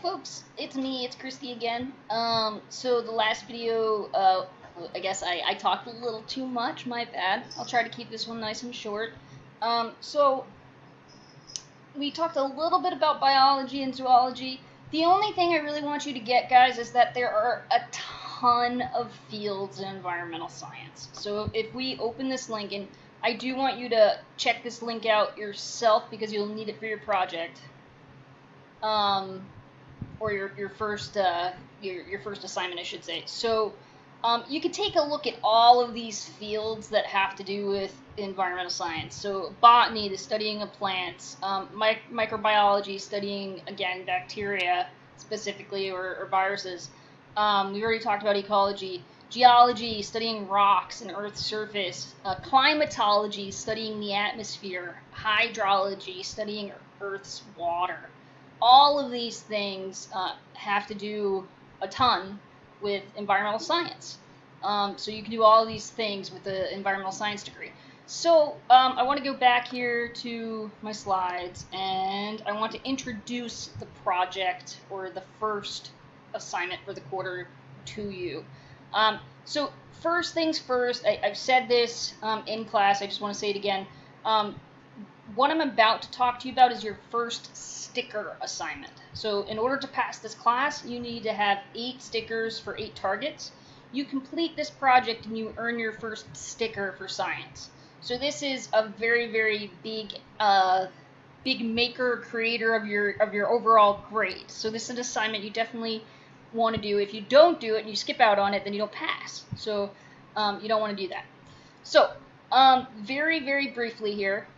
folks, it's me, it's Christy again. So the last video, I guess I talked a little too much, my bad. I'll try to keep this one nice and short. So we talked a little bit about biology and zoology. The only thing I really want you to get, guys, is that there are a ton of fields in environmental science. So if we open this link, and I do want you to check this link out yourself because you'll need it for your project. Or your first assignment, I should say. So you could take a look at all of these fields that have to do with environmental science. So botany, the studying of plants, microbiology, studying again bacteria specifically or viruses. We've already talked about ecology. Geology, studying rocks and Earth's surface. Climatology, studying the atmosphere. Hydrology, studying Earth's water. All of these things have to do a ton with environmental science. So you can do all of these things with the environmental science degree. So I want to go back here to my slides, and I want to introduce the project or the first assignment for the quarter to you. So first things first, I've said this in class, I just want to say it again. What I'm about to talk to you about is your first sticker assignment. So in order to pass this class, you need to have 8 stickers for 8 targets. You complete this project and you earn your first sticker for science. So this is a very, very big maker, creator of your overall grade. So this is an assignment you definitely want to do. If you don't do it and you skip out on it, then you don't pass. So you don't want to do that. So very, very briefly here,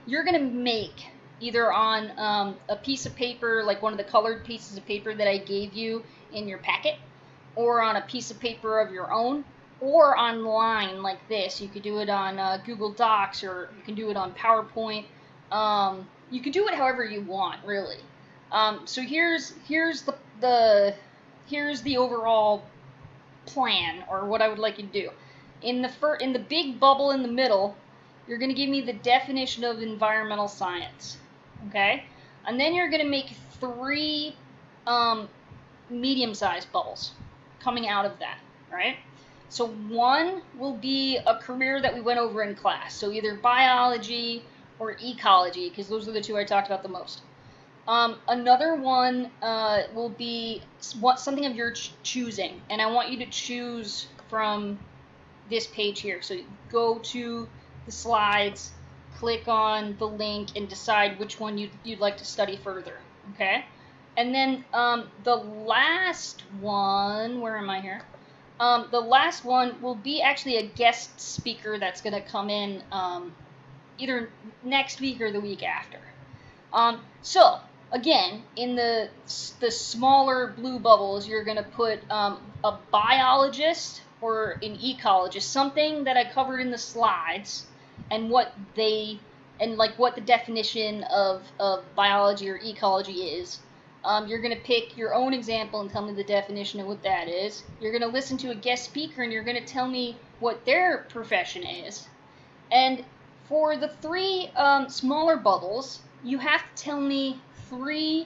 you're going to make either on a piece of paper, like one of the colored pieces of paper that I gave you in your packet, or on a piece of paper of your own, or online like this. You could do it on Google Docs, or you can do it on PowerPoint. You can do it however you want, really. So here's the overall plan, or what I would like you to do. In the big bubble in the middle, you're going to give me the definition of environmental science, okay? And then you're going to make 3 medium-sized bubbles coming out of that, right? So one will be a career that we went over in class, so either biology or ecology, because those are the 2 I talked about the most. Another one will be something of your choosing, and I want you to choose from this page here. So go to the slides, click on the link, and decide which one you'd like to study further, okay? And then the last one, where am I here? The last one will be actually a guest speaker that's going to come in either next week or the week after. So again, in the smaller blue bubbles, you're going to put a biologist or an ecologist, something that I covered in the slides, and what the definition of biology or ecology is. You're going to pick your own example and tell me the definition of what that is. You're going to listen to a guest speaker and you're going to tell me what their profession is. And for the 3 smaller bubbles, you have to tell me 3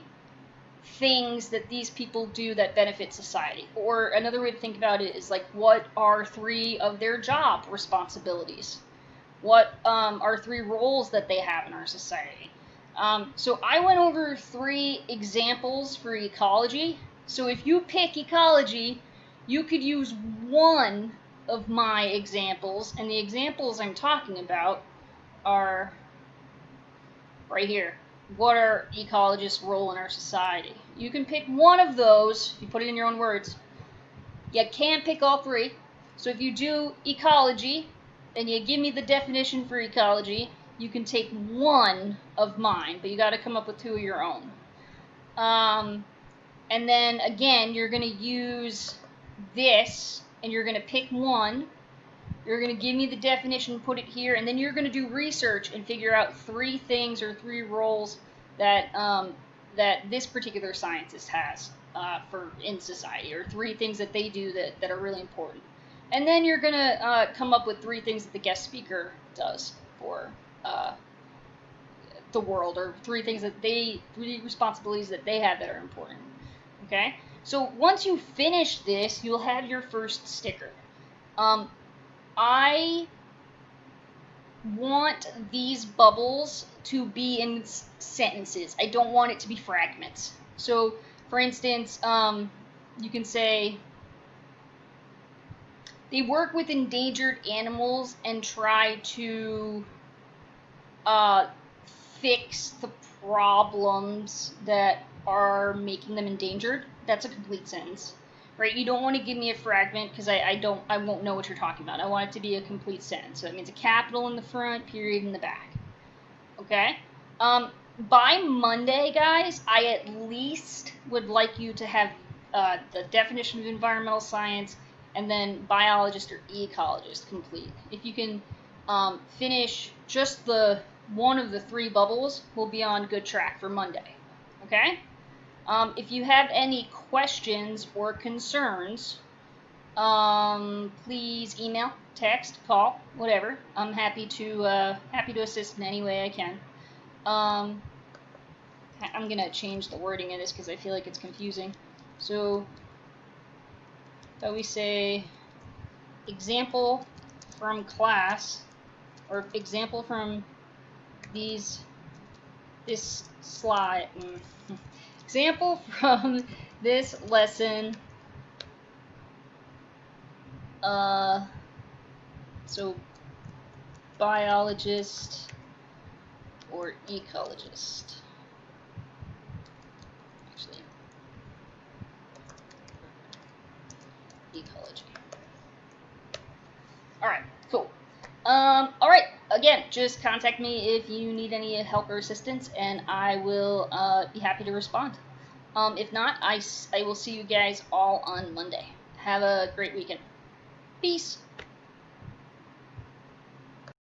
things that these people do that benefit society. Or another way to think about it is like, what are 3 of their job responsibilities? What are 3 roles that they have in our society? So I went over 3 examples for ecology. So if you pick ecology, you could use one of my examples, and the examples I'm talking about are right here. What are ecologists' role in our society? You can pick one of those, you put it in your own words. You can't pick all 3. So if you do ecology, and you give me the definition for ecology, you can take one of mine, but you got to come up with 2 of your own. And then again, you're going to use this, and you're going to pick one. You're going to give me the definition, put it here, and then you're going to do research and figure out 3 things or 3 roles that that this particular scientist has in society, or 3 things that they do that are really important. And then you're going to come up with 3 things that the guest speaker does for the world, or three responsibilities that they have that are important. Okay? So once you finish this, you'll have your first sticker. I want these bubbles to be in sentences. I don't want it to be fragments. So, for instance, you can say, they work with endangered animals and try to fix the problems that are making them endangered. That's a complete sentence, right? You don't want to give me a fragment because I won't know what you're talking about. I want it to be a complete sentence. So that means a capital in the front, period in the back. Okay? By Monday, guys, I at least would like you to have the definition of environmental science and then biologist or ecologist complete. If you can finish just the one of the three bubbles, we'll be on good track for Monday. Okay? If you have any questions or concerns, please email, text, call, whatever. I'm happy to assist in any way I can. I'm gonna change the wording of this because I feel like it's confusing. So, so we say example from class, or example from this slide. Example from this lesson. So biologist or ecologist. Actually, ecology. All right, cool. All right. Again, just contact me if you need any help or assistance, and I will be happy to respond. If not, I will see you guys all on Monday. Have a great weekend. Peace.